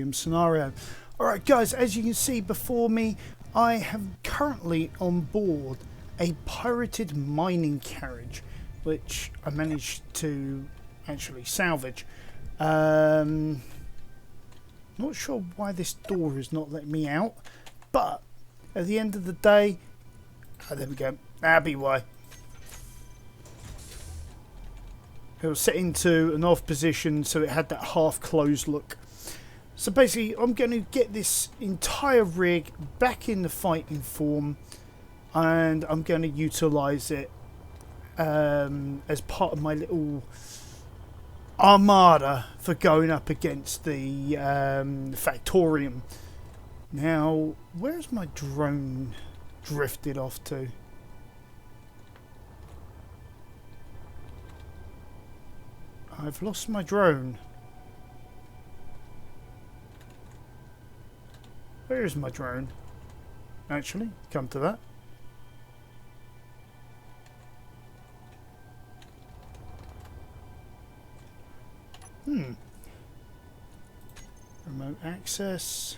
Requiem scenario. Alright guys, as you can see before me, I have currently on board a pirated mining carriage, which I managed to actually salvage. Not sure why this door is not letting me out, but at the end of the day, oh, there we go, that'll be why. It was set into an off position, so it had that half closed look. So basically, I'm going to get this entire rig back in the fighting form, and I'm going to utilise it as part of my little armada for going up against the Factorium. Now, where's my drone drifted off to? I've lost my drone. Where is my drone? Actually, come to that. Remote access.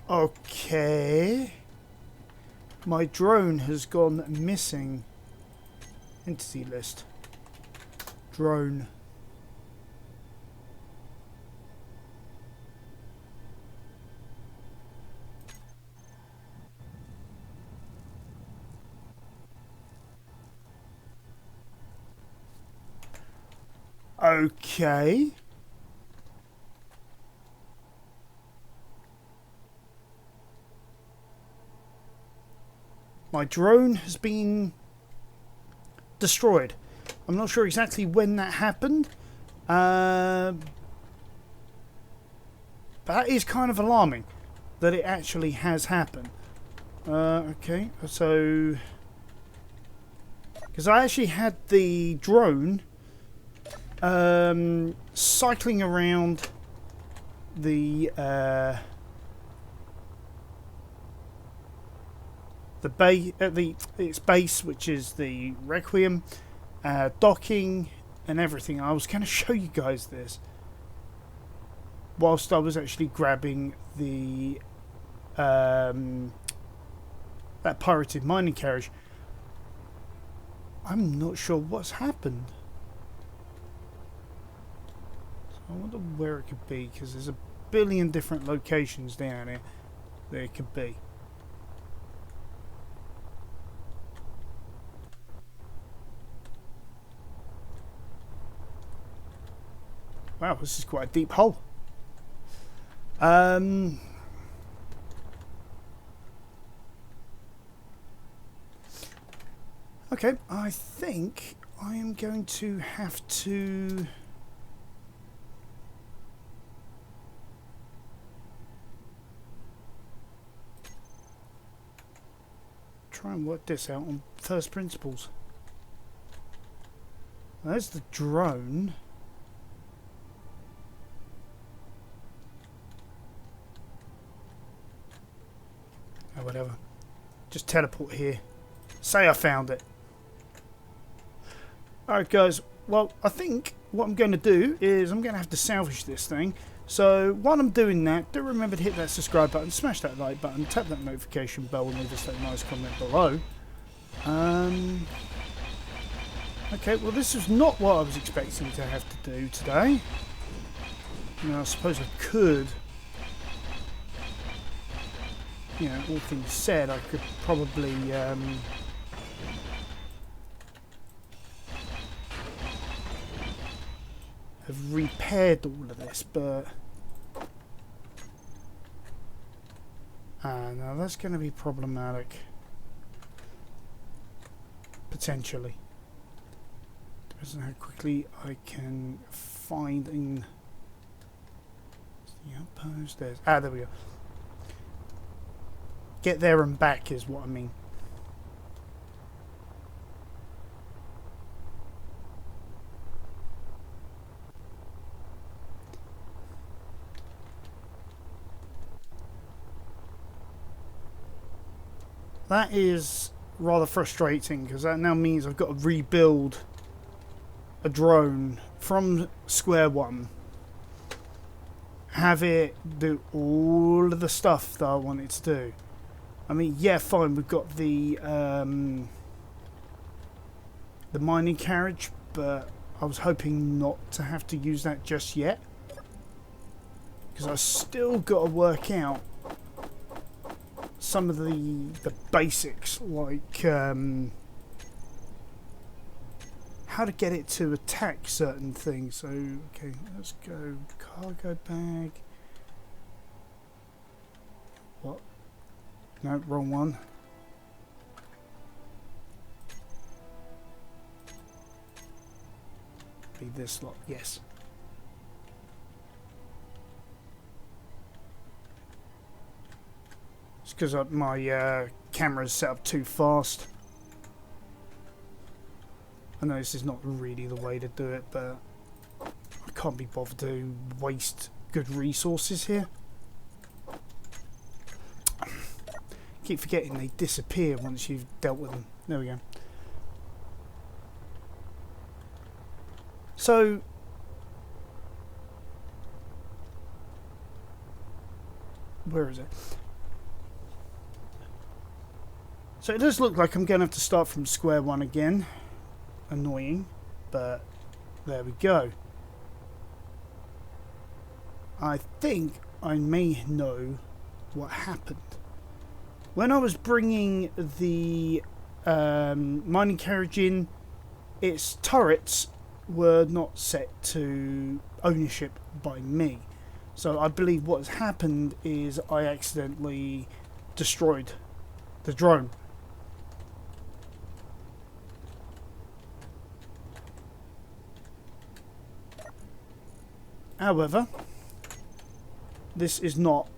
Okay. My drone has gone missing. Entity list. Drone. Okay. My drone has been destroyed. I'm not sure exactly when that happened. But that is kind of alarming that it actually has happened. Okay, so... because I actually had the drone cycling around the its base, which is the Requiem, docking and everything. I was going to show you guys this whilst I was actually grabbing the that pirated mining carriage. I'm not sure what's happened. So I wonder where it could be, because there's a billion different locations down here that it could be. Wow, this is quite a deep hole. Okay, I think I am going to have to try and work this out on first principles. There's the drone. Oh, whatever. Just teleport here. Say I found it. Alright guys, well I think what I'm going to do is I'm going to have to salvage this thing. So while I'm doing that, do remember to hit that subscribe button, smash that like button, tap that notification bell, and leave us that nice comment below. Okay, well this is not what I was expecting to have to do today. Now I suppose I could, you know, all things said, I could probably have repaired all of this, but now that's going to be problematic, potentially. Depends on how quickly I can find in the outpost. There we go. Get there and back is what I mean. that is rather frustrating, because that now means I've got to rebuild a drone from square one, have it do all of the stuff that I want it to do. I mean, yeah, fine, we've got the mining carriage, but I was hoping not to have to use that just yet, because I've still got to work out some of the basics, like how to get it to attack certain things. So, okay, let's go cargo bag. What? No, wrong one. Be this lot, yes. It's because my camera's set up too fast. I know this is not really the way to do it, but I can't be bothered to waste good resources here. Keep forgetting they disappear once you've dealt with them. There we go. So, where is it? So it does look like I'm going to have to start from square one again. Annoying, but there we go. I think I may know what happened. When I was bringing the mining carriage in, its turrets were not set to ownership by me. So I believe what has happened is I accidentally destroyed the drone. However, this is not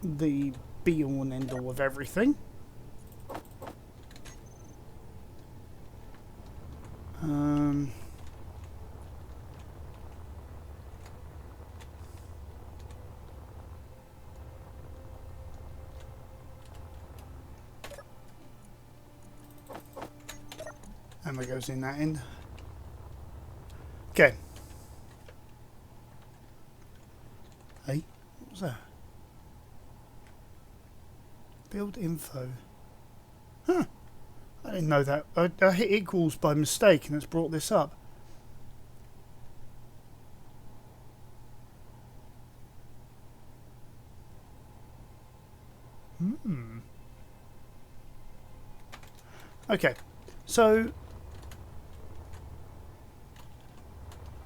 the be-all and end-all of everything. Ammo goes in that end. Okay. Hey, what was that? Build info. Huh. I didn't know that. I hit equals by mistake and it's brought this up. Okay, so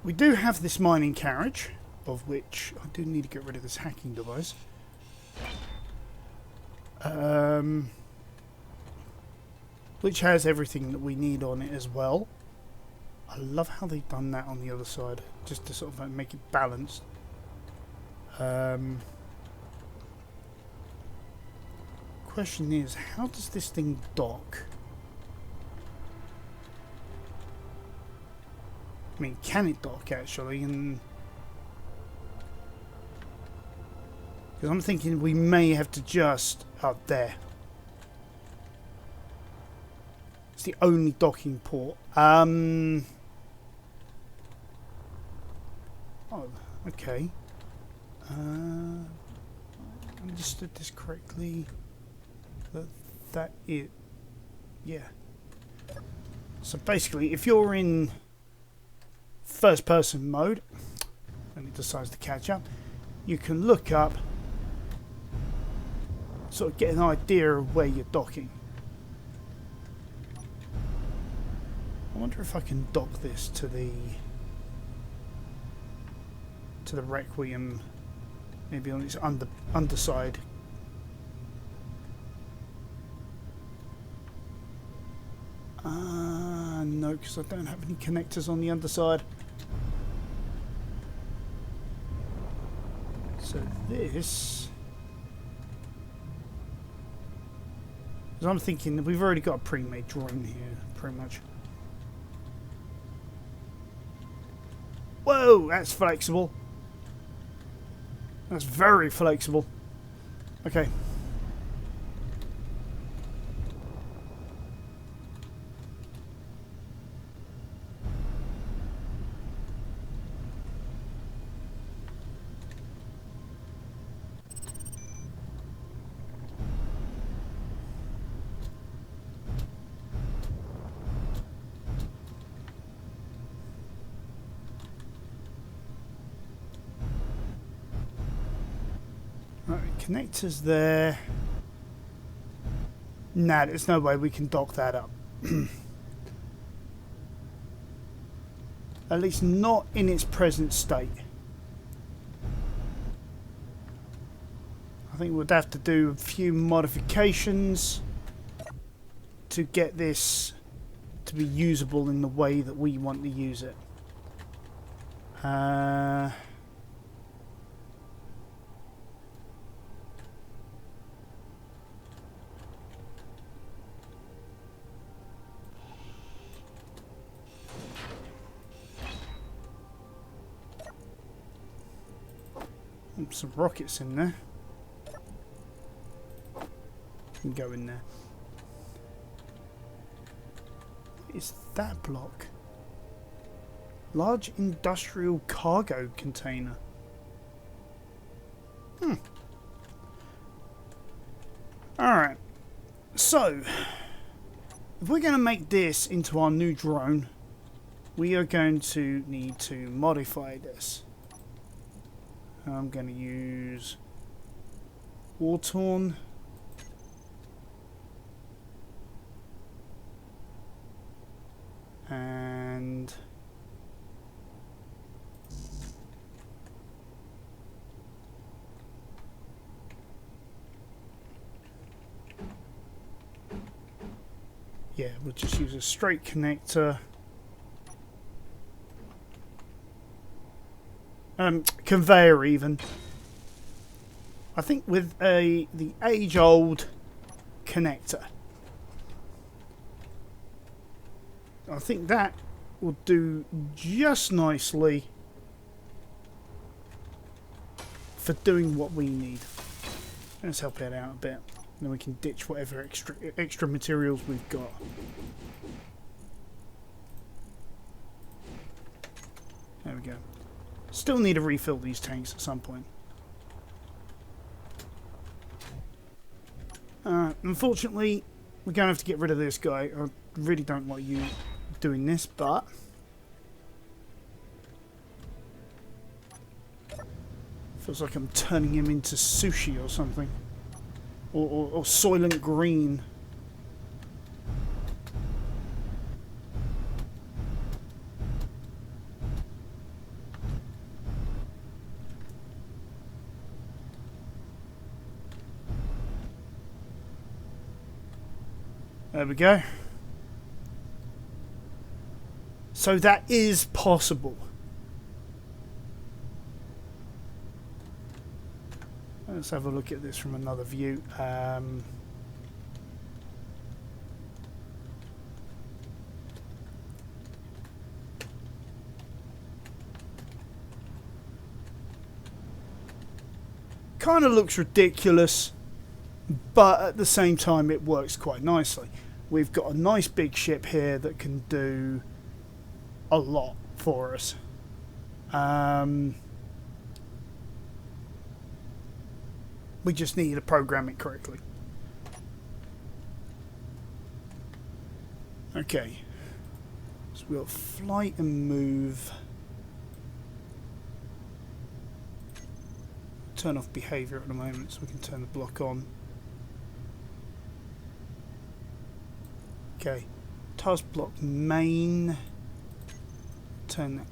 we do have this mining carriage, of which I do need to get rid of this hacking device. Which has everything that we need on it as well. I love how they've done that on the other side, just to sort of make it balanced. Question is, how does this thing dock? I mean, can it dock actually? And because I'm thinking we may have to just up there. It's the only docking port. Oh, okay. Understood this correctly. That is, yeah. So basically, if you're in first-person mode, and it decides to catch up, you can look up, sort of get an idea of where you're docking. I wonder if I can dock this to the Requiem, maybe on its underside. No, because I don't have any connectors on the underside. So this, because I'm thinking that we've already got a pre-made drawing here, pretty much. Whoa, that's flexible. That's very flexible. Okay. Connectors there. Nah, there's no way we can dock that up. At least not in its present state. I think we'd have to do a few modifications to get this to be usable in the way that we want to use it. Some rockets in there. Can go in there. What is that block? Large industrial cargo container. Alright. So, if we're going to make this into our new drone, we are going to need to modify this. I'm going to use War-Torn. And yeah, we'll just use a straight connector. Conveyor even. I think with the age-old connector, I think that will do just nicely for doing what we need. Let's help it out a bit. Then we can ditch whatever extra materials we've got. There we go. Still need to refill these tanks at some point. Unfortunately, we're going to have to get rid of this guy. I really don't like you doing this, but feels like I'm turning him into sushi or something. Or Soylent Green. There we go. So that is possible. Let's have a look at this from another view. Kind of looks ridiculous, but at the same time it works quite nicely. We've got a nice big ship here that can do a lot for us. We just need to program it correctly. Okay. So we'll flight and move. Turn off behavior at the moment so we can turn the block on. Okay. Task block main. Turn that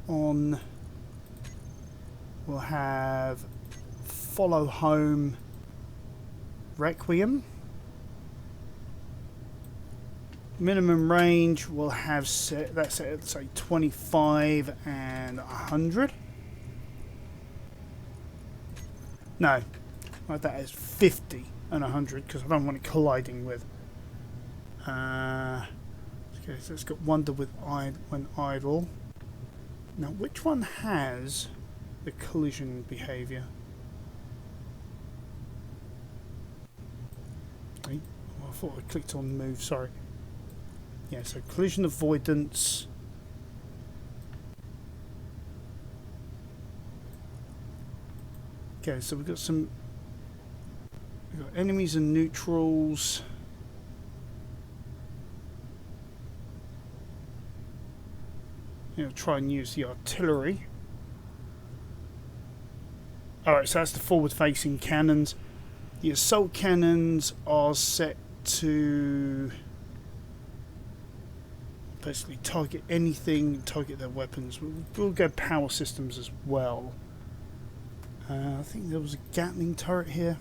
on. We'll have follow home Requiem. Minimum range we'll have set that set at say 25 and 100. No, like that is 50 and 100 because I don't want it colliding with. Okay, so it's got Wonder with when idle. Now, which one has the collision behavior? Oh, I thought I clicked on move. Sorry. Yeah, so collision avoidance. Okay, so we've got enemies and neutrals. You know, try and use the artillery. Alright, so that's the forward-facing cannons. The assault cannons are set to basically target anything, target their weapons. We'll go power systems as well. I think there was a Gatling turret here.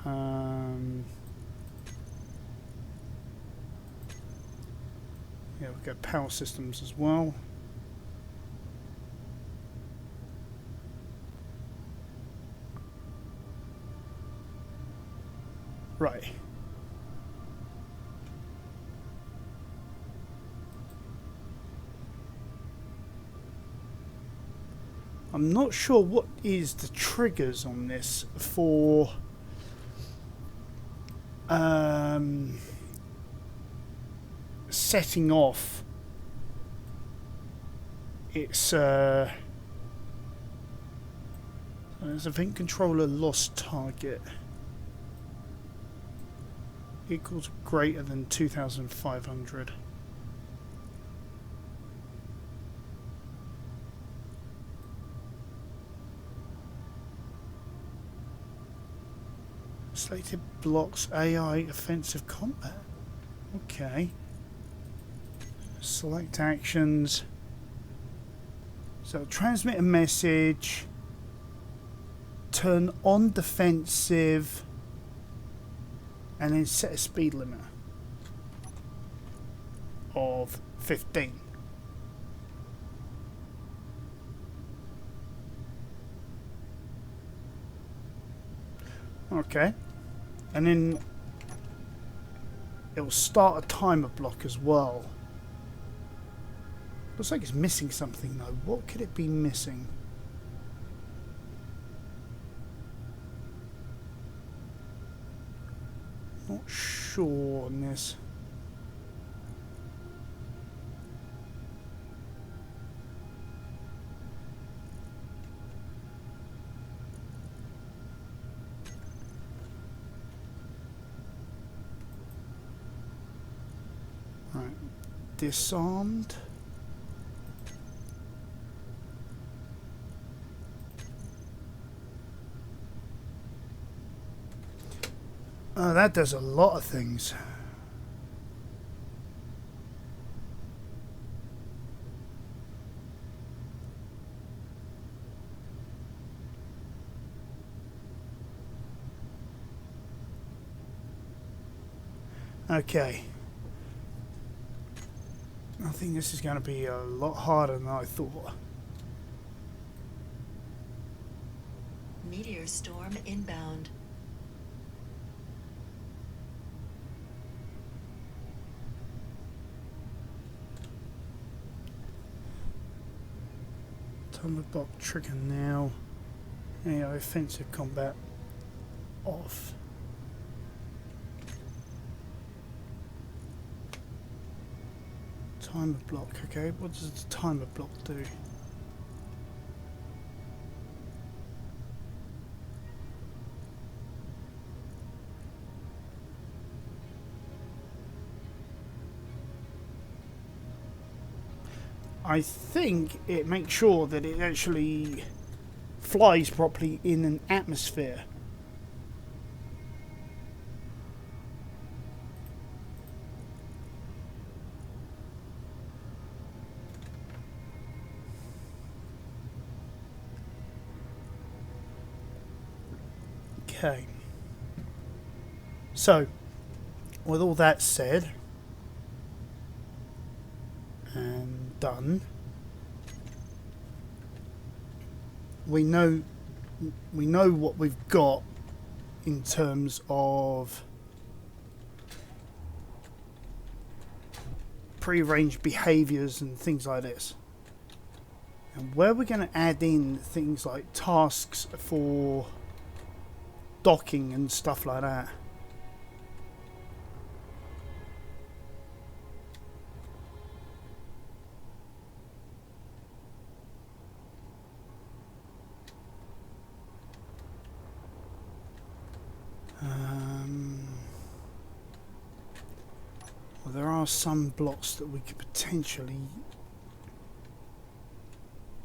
Yeah, we'll go power systems as well. Right. I'm not sure what is the triggers on this for setting off its there's event controller lost target equals greater than 2,500. Selected blocks AI offensive combat. Okay. Select actions. So transmit a message. Turn on defensive. And then set a speed limit of 15. Okay. And then it will start a timer block as well. Looks like it's missing something though. What could it be missing? Not sure on this. Right, disarmed. Oh, that does a lot of things. Okay. I think this is going to be a lot harder than I thought. Meteor storm inbound. Timer block trigger now. AI offensive combat off. Timer block, okay. What does the timer block do? I think it makes sure that it actually flies properly in an atmosphere. Okay. So, with all that said and done, we know what we've got in terms of prearranged behaviors and things like this. And where we're going to add in things like tasks for docking and stuff like that. Well, there are some blocks that we could potentially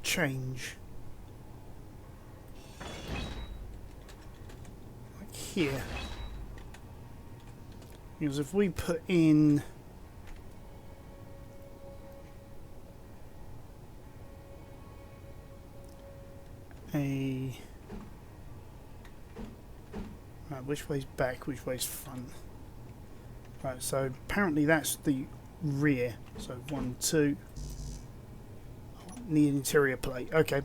change. Like here. Because if we put in a... Right, which way's back, which way's front? Right, so apparently that's the rear. So 1, 2. Need interior plate. Okay.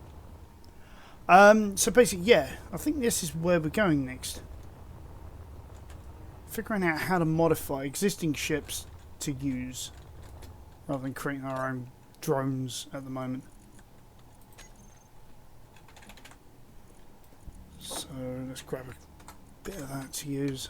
So basically, yeah, I think this is where we're going next. Figuring out how to modify existing ships to use, rather than creating our own drones at the moment. So let's grab a bit of that to use.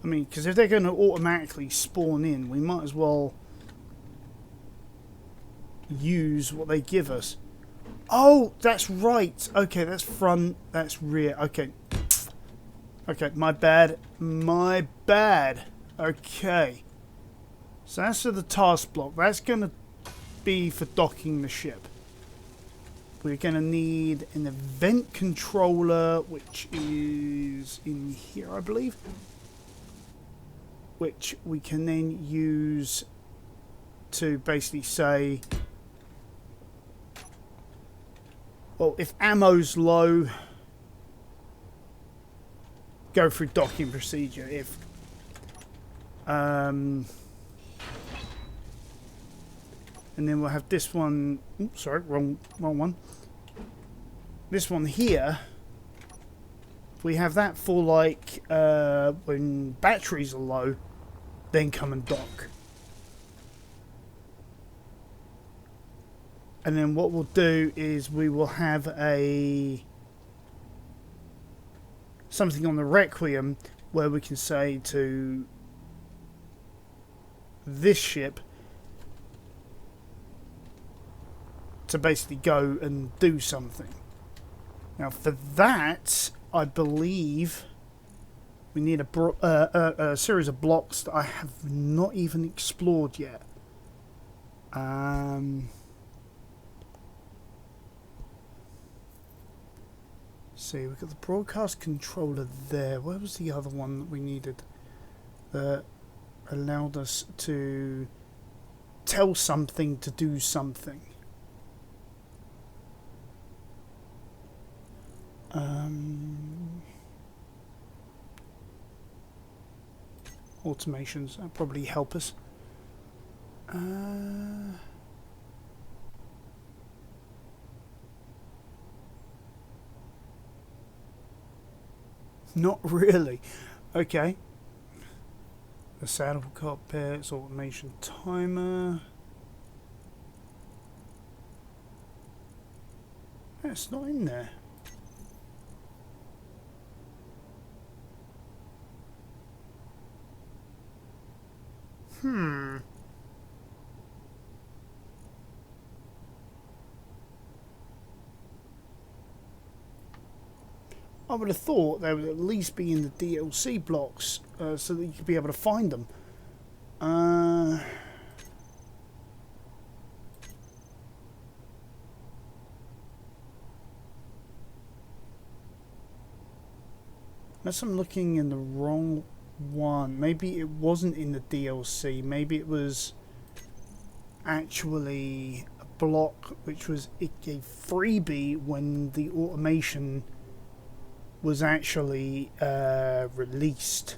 I mean, because if they're going to automatically spawn in, we might as well use what they give us. Oh, that's right. Okay, that's front, that's rear. Okay. Okay, my bad. My bad. Okay. So that's for the task block. That's going to be for docking the ship. We're going to need an event controller, which is in here, I believe. Which we can then use to basically say, well, if ammo's low, go through docking procedure. If and then we'll have this one. Oops, sorry, wrong one. This one here. We have that for like when batteries are low, then come and dock. And then what we'll do is we will have something on the Requiem where we can say to this ship to basically go and do something. Now for that, I believe we need a series of blocks that I have not even explored yet. See, we've got the broadcast controller there. Where was the other one that we needed that allowed us to tell something to do something? Automations, that'll probably help us. Not really. Okay. The saddle cockpits, automation timer. It's not in there. I would have thought they would at least be in the DLC blocks so that you could be able to find them. Unless I'm looking in the wrong one. Maybe it wasn't in the DLC. Maybe it was actually a block which was a freebie when the automation was actually released.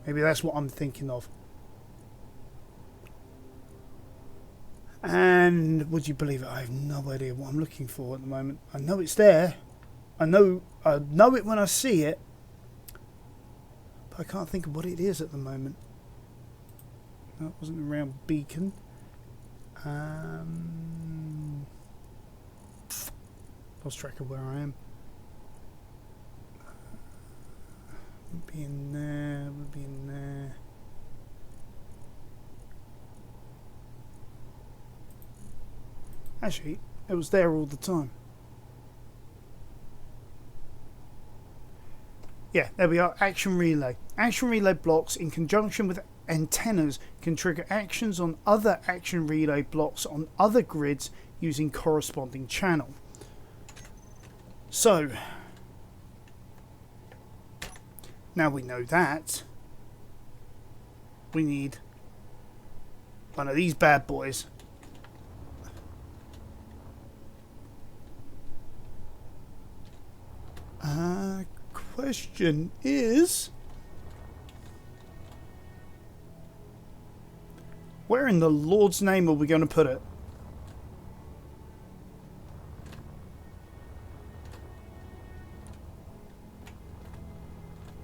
Maybe that's what I'm thinking of. And would you believe it? I have no idea what I'm looking for at the moment. I know it's there. I know it when I see it. But I can't think of what it is at the moment. No, it wasn't around Beacon. Lost track of where I am. Would be in there. Would be in there. Actually, it was there all the time. Yeah, there we are. Action relay. Action relay blocks in conjunction with antennas can trigger actions on other action relay blocks on other grids using corresponding channel. So, now we know that, we need one of these bad boys. Question is, where in the Lord's name are we going to put it?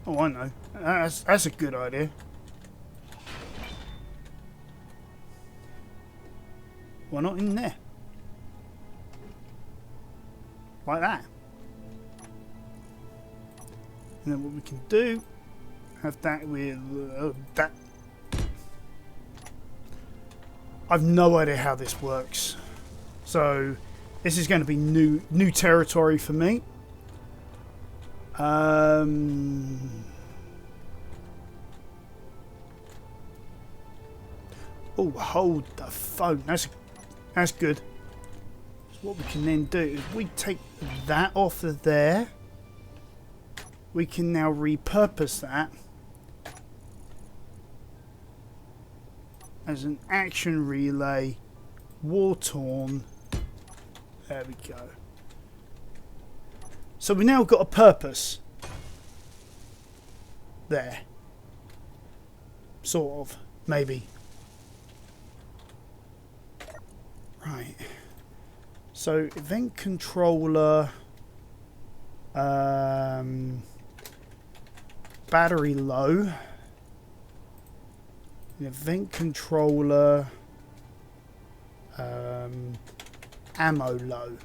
Oh, I know. That's a good idea. Why not in there? Like that. And then what we can do, have that with that. I've no idea how this works. So this is going to be new territory for me. Oh, hold the phone. That's good. So what we can then do is we take that off of there. We can now repurpose that as an action relay, war-torn. There we go. So we now got a purpose there. Sort of, maybe. Right. So event controller, battery low, an event controller, ammo low.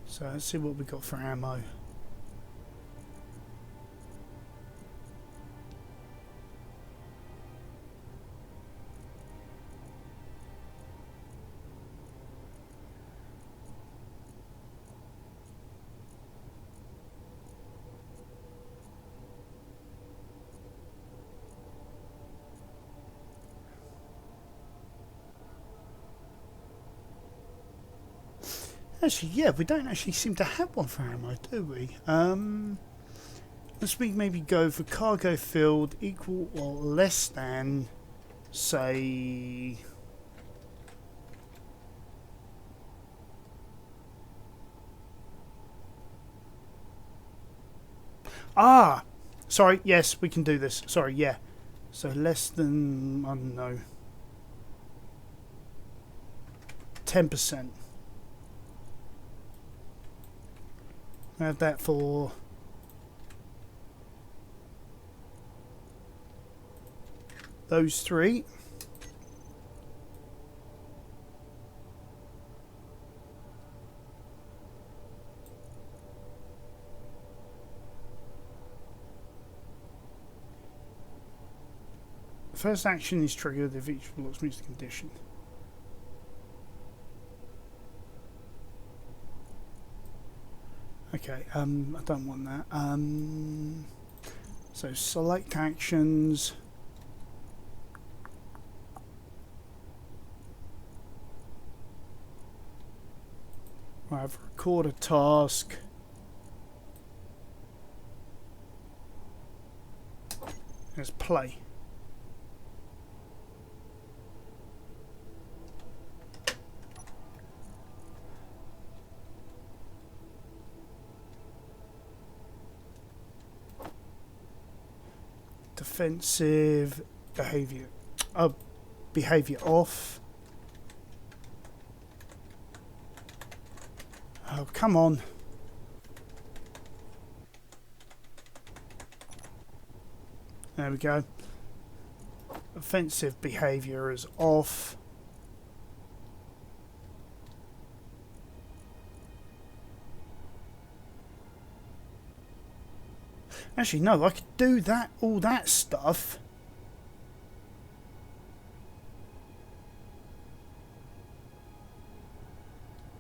So let's see what we got for ammo. Actually, yeah, we don't actually seem to have one for ammo, do we? Let's maybe go for cargo filled equal or less than, say, sorry, yes, we can do this. Sorry, yeah. So less than, I don't know, 10%. I have that for those three. First action is triggered if each block meets the condition. Okay, I don't want that. So select actions. I have record a task. Let's play. Defensive behavior. Behavior off. Oh, come on. There we go. Offensive behavior is off. Actually, no, I could do that, all that stuff.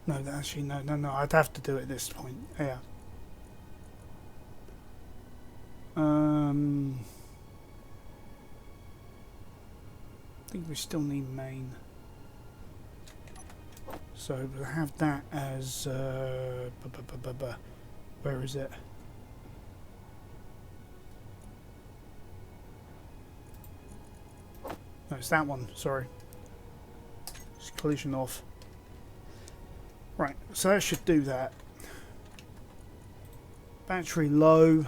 No, actually, no. I'd have to do it at this point. Yeah. I think we still need main. So we'll have that as where is it? No, it's that one. Sorry. Just collision off. Right, so that should do that. Battery low. Get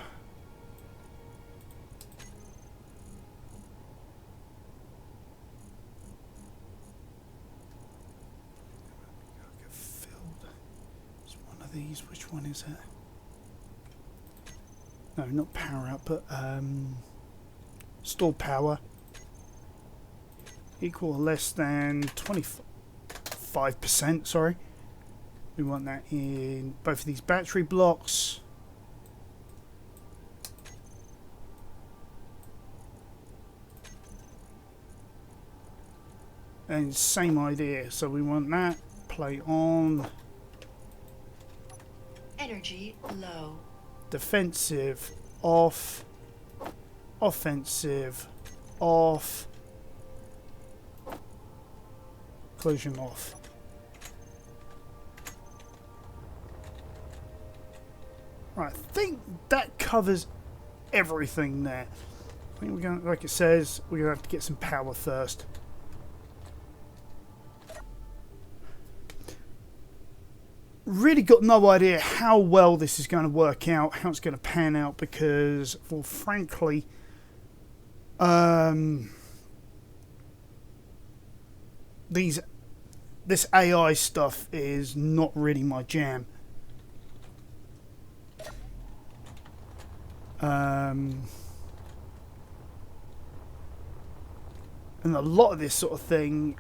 filled. It's one of these. Which one is it? No, not power up, but store power. Equal or less than 25%. Sorry. We want that in both of these battery blocks. And same idea. So we want that. Play on. Energy low. Defensive off. Offensive off. Collision off. Right, I think that covers everything there. I think we're going, like it says, we're going to have to get some power first. Really got no idea how well this is going to work out, how it's going to pan out, because, well, frankly, this AI stuff is not really my jam. And a lot of this sort of thing,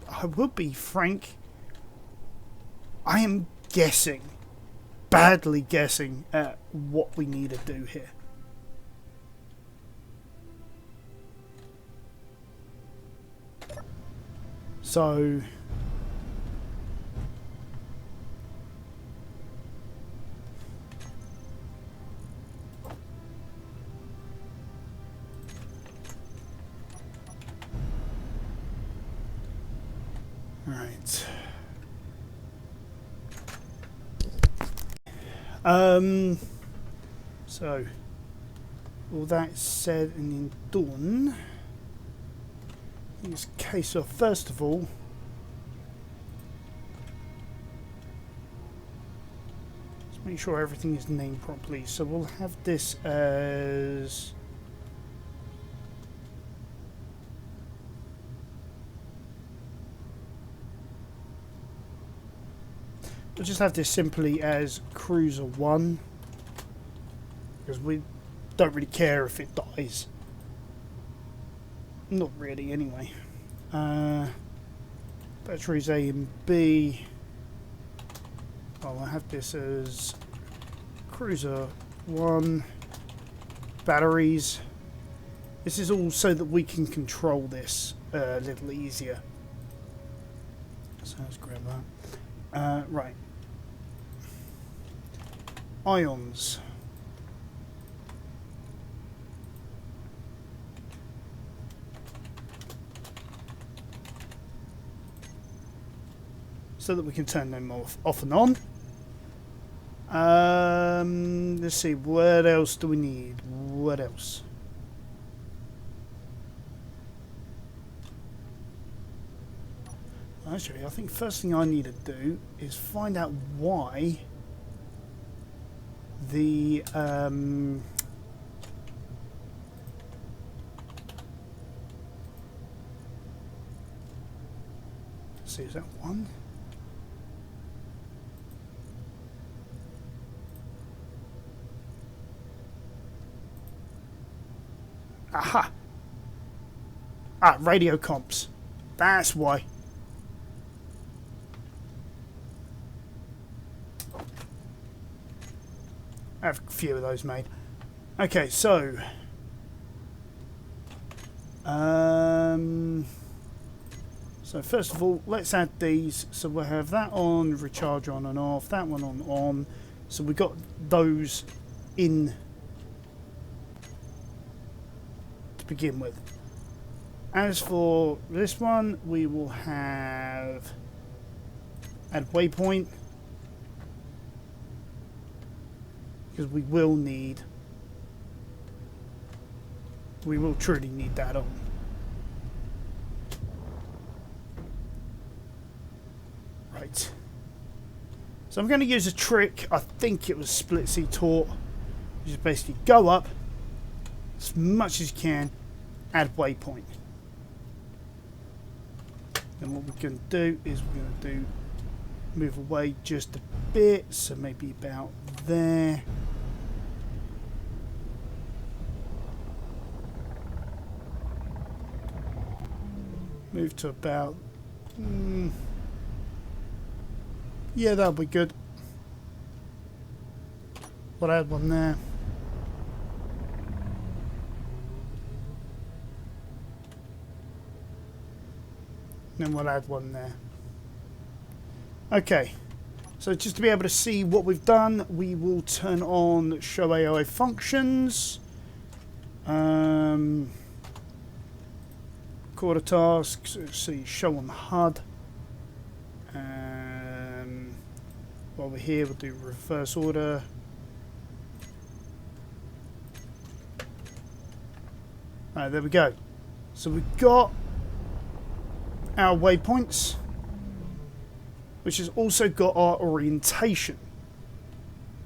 I will be frank, I am guessing, badly guessing at what we need to do here. So right. So all that said and done, I think it's a case of, first of all, let's make sure everything is named properly. So we'll have this as we'll just have this simply as Cruiser 1, because we don't really care if it dies. Not really, anyway. Batteries A and B. I'll have this as Cruiser 1. Batteries. This is all so that we can control this a little easier. So let's grab that. Right. Ions. So that we can turn them off and on. Let's see, what else do we need? What else? Actually, I think first thing I need to do is find out why the let's see, is that one? Aha! Ah, radio comps. That's why. I have a few of those made. Okay, so So first of all, let's add these. So we'll have that on, recharge on and off, that one on. So we've got those in to begin with. As for this one, we will have add waypoint, because we will truly need that on. Right. So I'm going to use a trick. I think it was Split C taught. You just basically go up as much as you can, add waypoint. Then what we're going to do is we're going to do move away just a bit, so maybe about there. Move to about yeah, that'll be good. We'll add one there. Then we'll add one there. Okay, so just to be able to see what we've done, we will turn on show AI functions. Quarter tasks, let's see, show on the HUD. While we're here, we'll do reverse order. Alright, there we go. So we've got our waypoints, which has also got our orientation.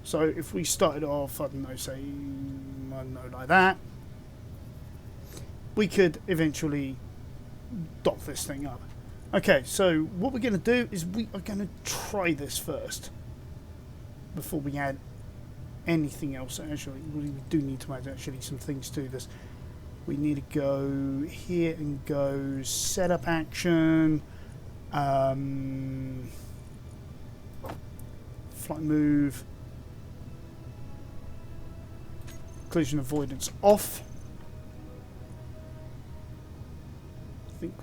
So if we started off, I don't know, say, I don't know, like that, we could eventually dock this thing up. Okay, so what we're going to do is we are going to try this first before we add anything else. Actually, we do need to add actually some things to this. We need to go here and go setup action, flight move, collision avoidance off. I think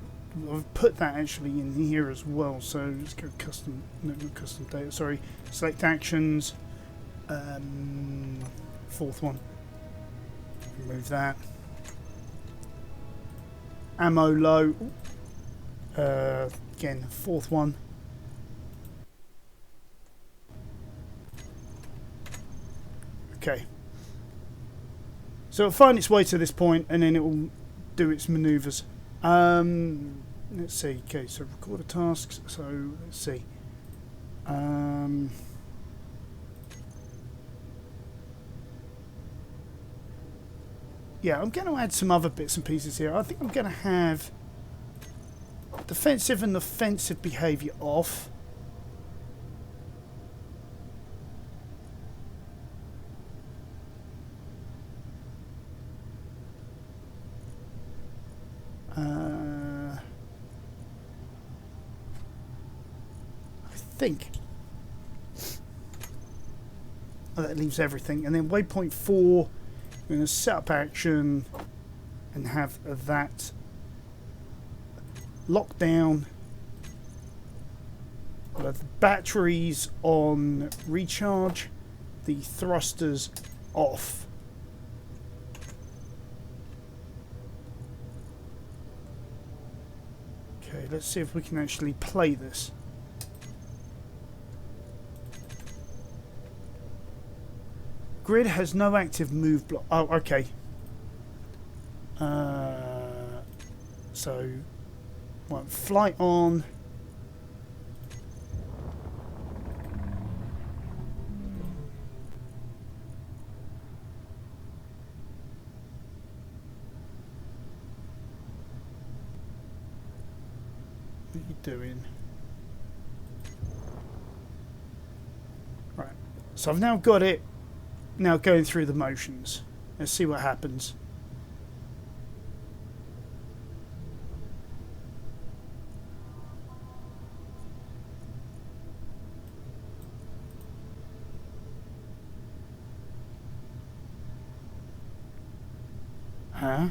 I've put that actually in here as well, so let's go custom, no, not custom data, sorry, select actions, fourth one, remove that, ammo low, again, fourth one, okay, so it'll find its way to this point and then it will do its maneuvers. Let's see. Okay, so recorder tasks. So let's see. Yeah, I'm going to add some other bits and pieces here. I think I'm going to have defensive and offensive behaviour off. I think that leaves everything, and then waypoint 4, we're going to set up action and have that locked down. We'll have the batteries on recharge, the thrusters off. Okay, let's see if we can actually play this. Grid has no active move block. Oh, okay. So, right, flight on. What are you doing? Right. So I've now got it. Now going through the motions. Let's see what happens. Huh?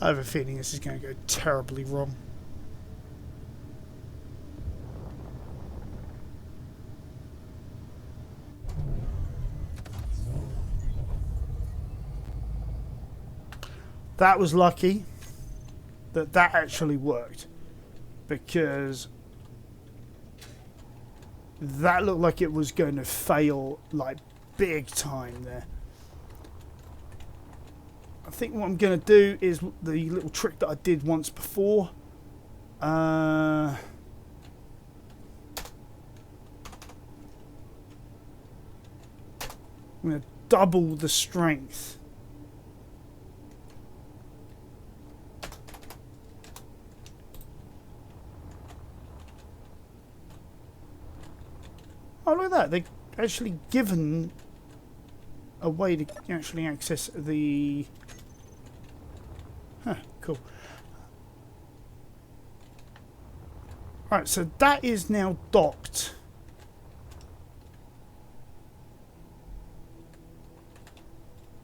I have a feeling this is going to go terribly wrong. That was lucky that that actually worked, because that looked like it was going to fail like big time there. I think what I'm going to do is the little trick that I did once before. I'm going to double the strength. Oh, look at that. They've actually given a way to actually access the... Huh, cool. Right, so that is now docked.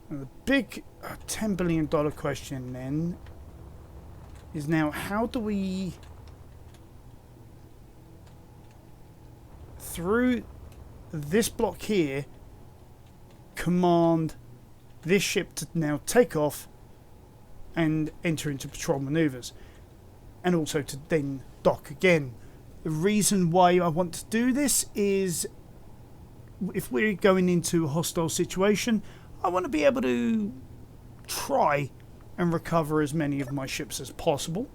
And the big $10 billion question then is now, how do we... through this block here, command this ship to now take off and enter into patrol maneuvers, and also to then dock again. The reason why I want to do this is, if we're going into a hostile situation, I want to be able to try and recover as many of my ships as possible.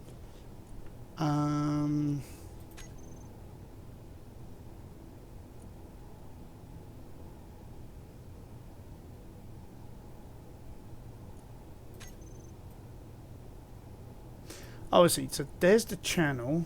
Oh, I see. So there's the channel.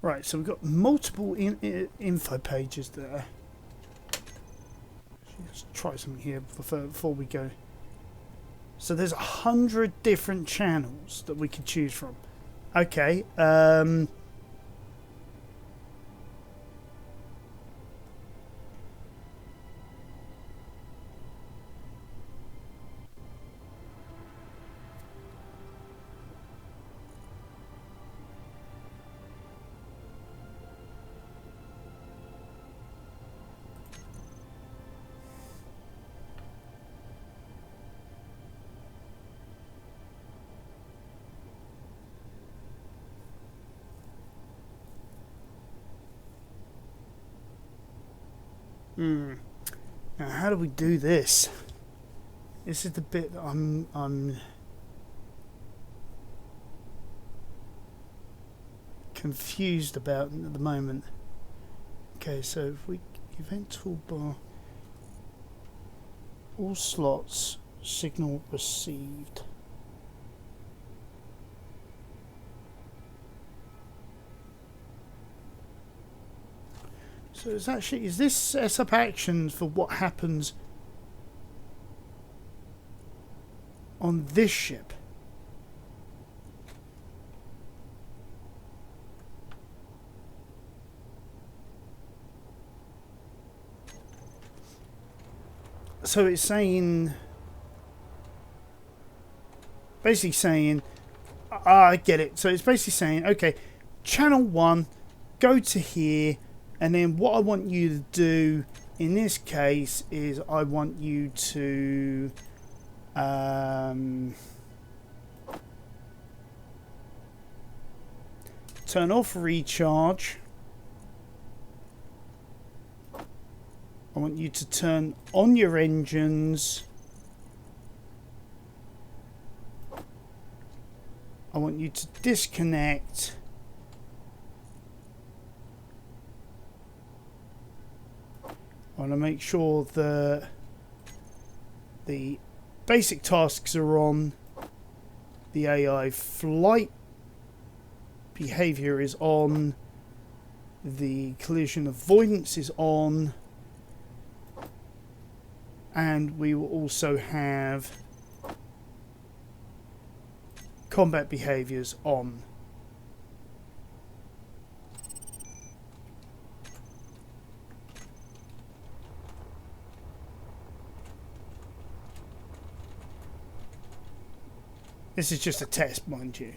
Right, so we've got multiple info pages there. Let's try something here before we go. So there's 100 different channels that we could choose from. Okay. Now, how do we do this? This is the bit that I'm confused about at the moment. Okay, so if we event toolbar, all slots, signal received. So it's actually, is this set up actions for what happens on this ship? So it's saying, basically saying, I get it. So it's basically saying, okay, channel 1, go to here. And then what I want you to do in this case is I want you to turn off recharge. I want you to turn on your engines. I want you to disconnect. I want to make sure that the basic tasks are on, the AI flight behavior is on. The collision avoidance is on. And we will also have combat behaviors on. This is just a test, mind you.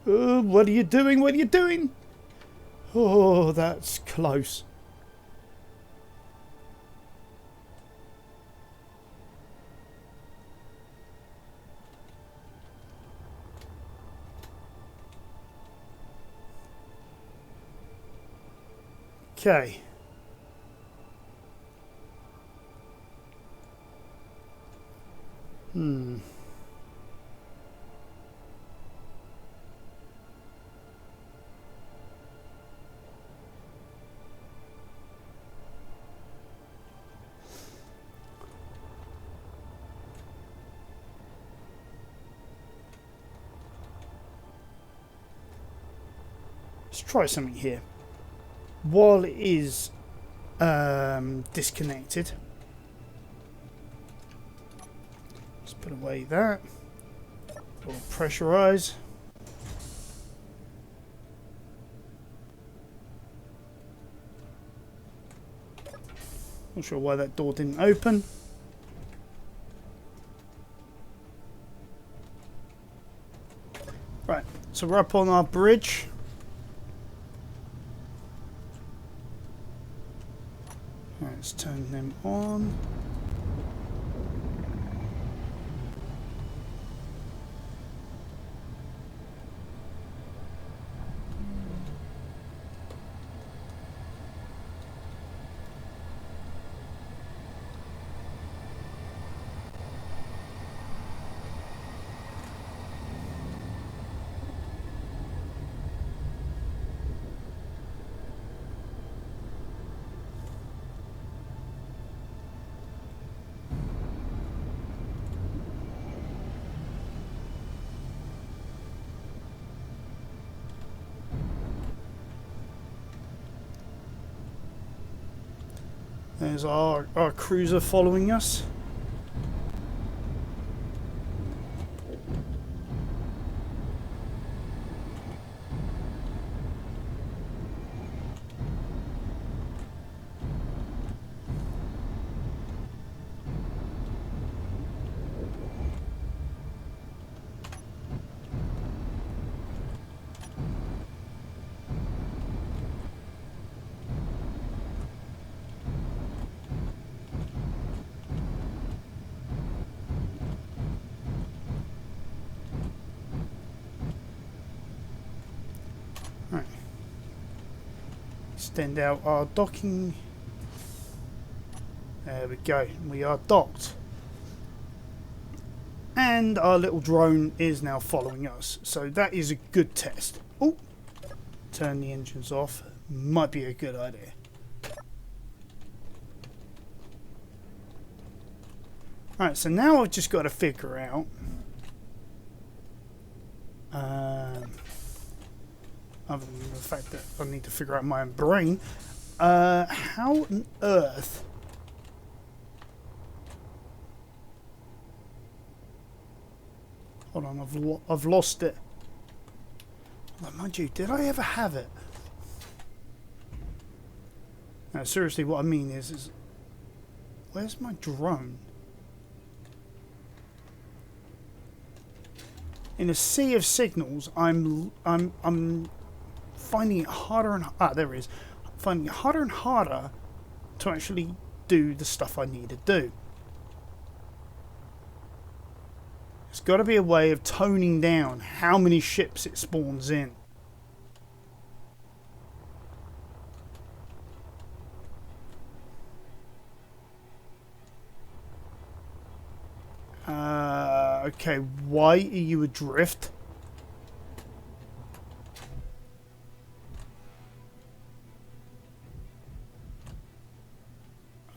What are you doing? What are you doing? Oh, that's close. Okay. Let's try something here. While it is disconnected, let's put away that. Or pressurize. Not sure why that door didn't open. Right, so we're up on our bridge. Let's turn them on. There's our cruiser following us. Extend out our docking. There we go. We are docked. And our little drone is now following us. So that is a good test. Oh, turn the engines off. Might be a good idea. Alright, so now I've just got to figure out other than the fact that I need to figure out my own brain, how on earth hold on, I've lost it. Well, mind you, did I ever have it? No, seriously, what I mean is where's my drone? In a sea of signals, I'm finding it harder and there it is. Finding it harder and harder to actually do the stuff I need to do. There's got to be a way of toning down how many ships it spawns in. Okay, why are you adrift?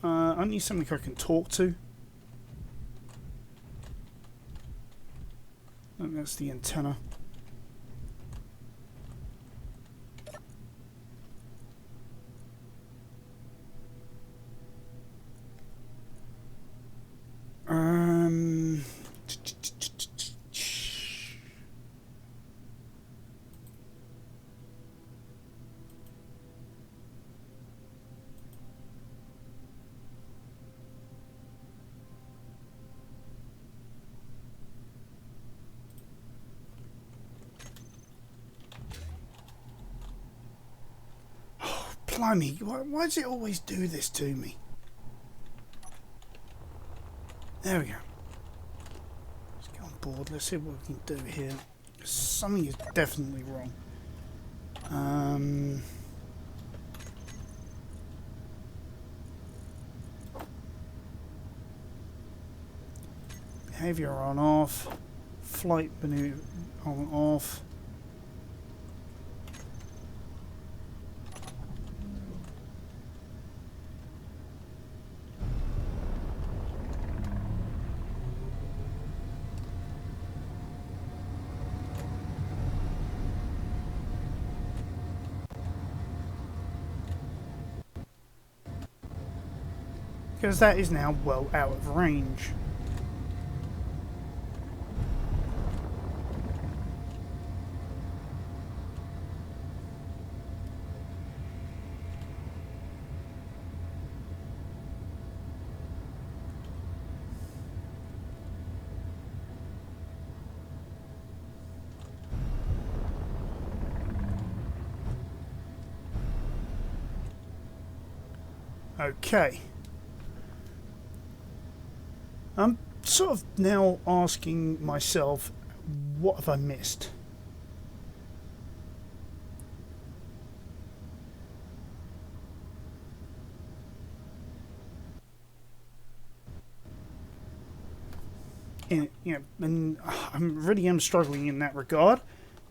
I need something I can talk to. And that's the antenna. Um. Blimey, why does it always do this to me? There we go. Let's get on board. Let's see what we can do here. Something is definitely wrong. Behavior on off. Flight menu on off. Because that is now well out of range. Okay. I'm sort of now asking myself, what have I missed? And, you know, and I really am struggling in that regard,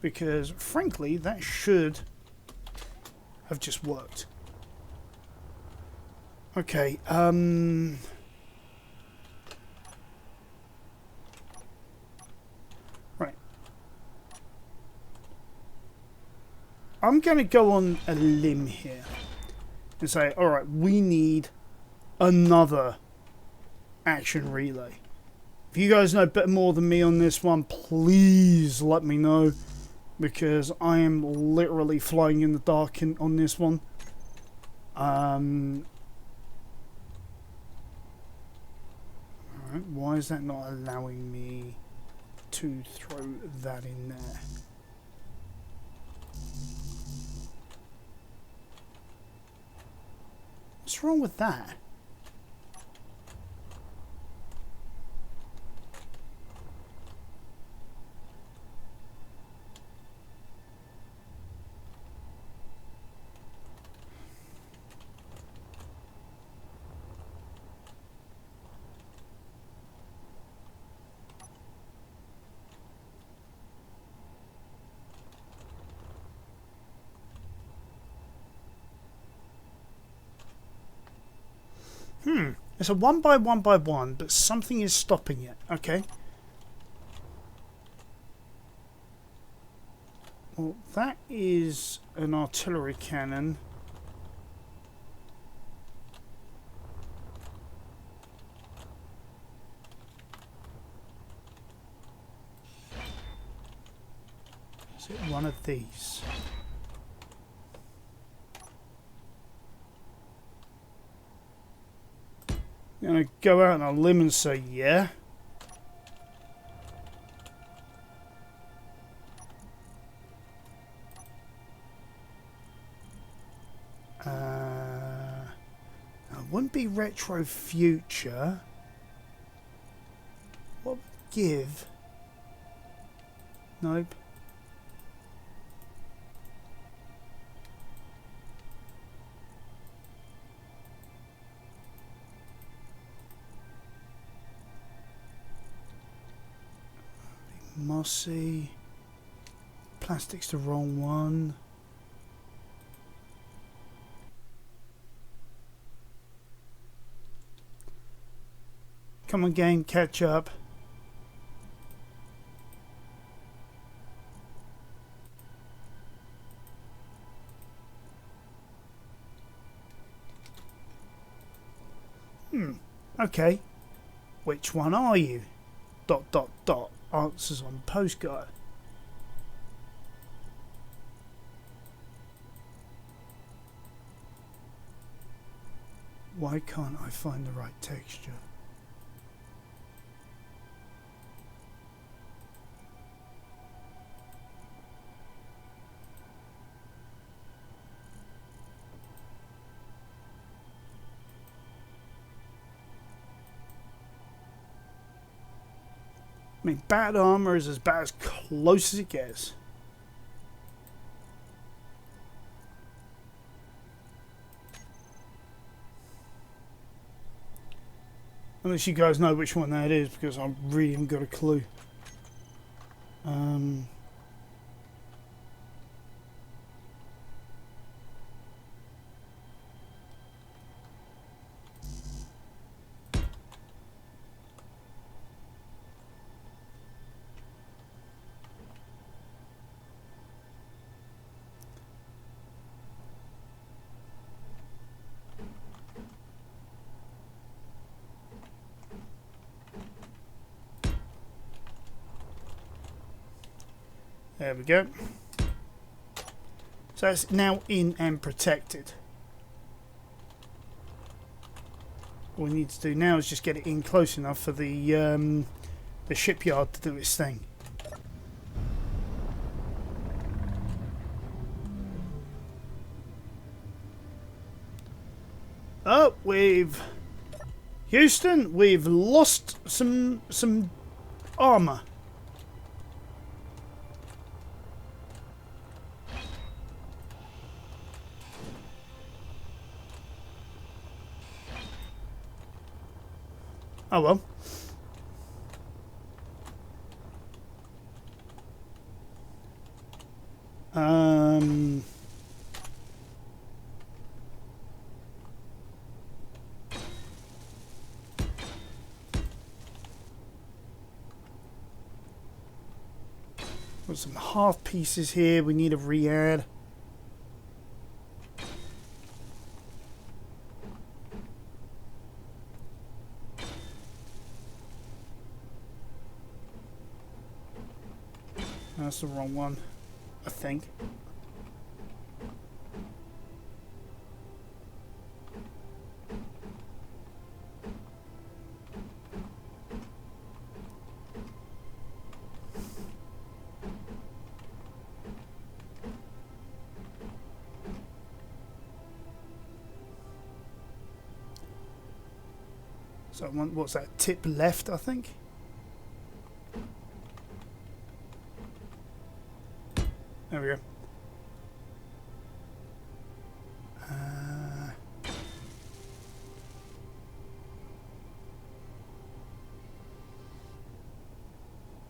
because frankly, that should have just worked. Okay, right. I'm going to go on a limb here and say, alright, we need another action relay. If you guys know a bit more than me on this one, please let me know, because I am literally flying in the dark on this one. Alright, why is that not allowing me to throw that in there? What's wrong with that? It's a 1 by 1 by 1, but something is stopping it. Okay. Well, that is an artillery cannon. Is it one of these? I'm going to go out on a limb and say, yeah. It wouldn't be retro future. What would give? Nope. RC. Plastic's the wrong one. Come on, game, catch up. Okay. Which one are you? ... Answers on postcard. Why can't I find the right texture? I mean, bad armor is about as close as it gets. Unless you guys know which one that is, because I really haven't got a clue. There we go. So it's now in and protected. All we need to do now is just get it in close enough for the shipyard to do its thing. Oh, Houston, we've lost some armor. Oh well. Got some half pieces here. We need a re-add. That's the wrong one, I think. So what's that? Tip left, I think. There we go.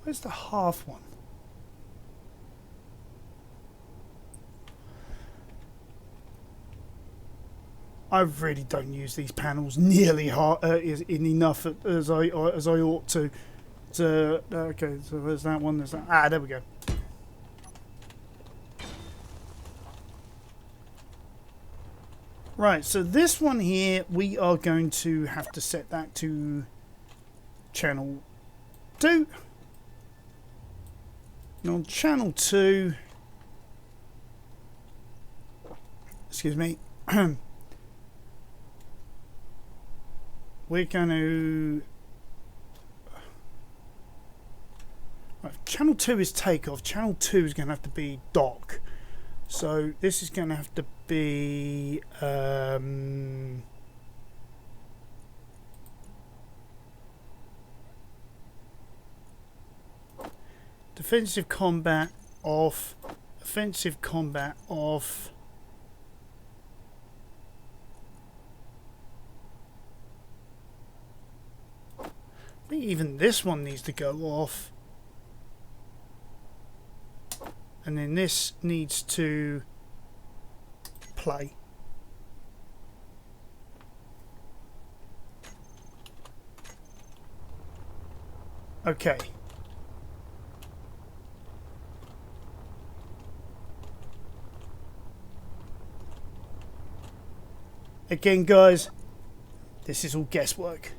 Where's the half one? I really don't use these panels nearly hard in enough as I ought to. Okay, so there's that one. There's that. Ah, there we go. Right, so this one here, we are going to have to set that to channel 2. And on channel 2, excuse me, we're going to... Right, channel 2 is takeoff. Channel 2 is going to have to be dock. So this is going to have to be defensive combat off, offensive combat off. I think even this one needs to go off. And then this needs to play. Okay. Again, guys, this is all guesswork.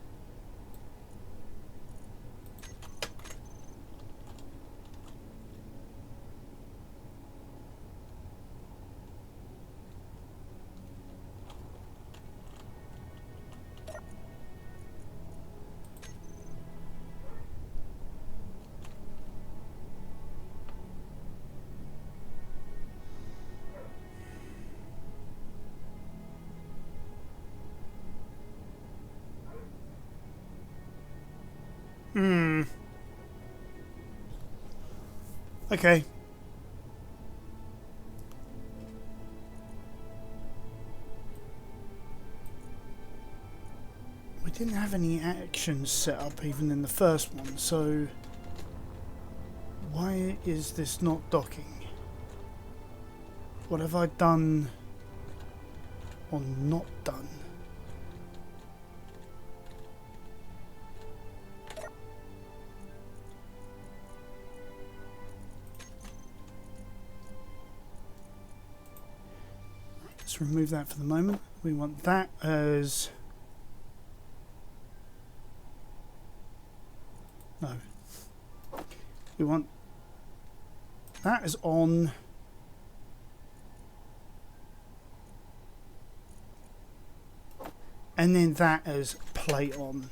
Okay. We didn't have any actions set up even in the first one, so why is this not docking? What have I done or not done? Let's remove that for the moment. We want that as... no. We want that as on. And then that as play on.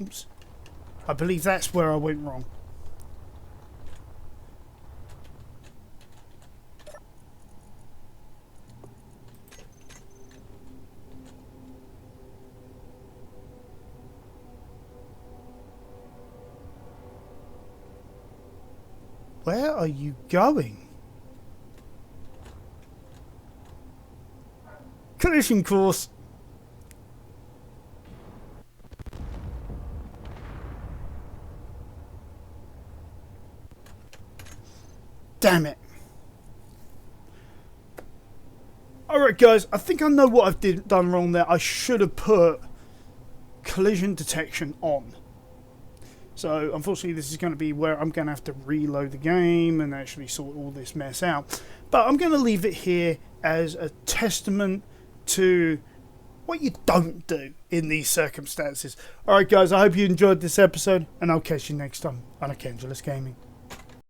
Oops. I believe that's where I went wrong. Where are you going? Collision course. Damn it. Alright guys, I think I know what I've done wrong there. I should have put collision detection on. So unfortunately this is going to be where I'm going to have to reload the game and actually sort all this mess out. But I'm going to leave it here as a testament to what you don't do in these circumstances. Alright guys, I hope you enjoyed this episode and I'll catch you next time on Arcangulus Gaming.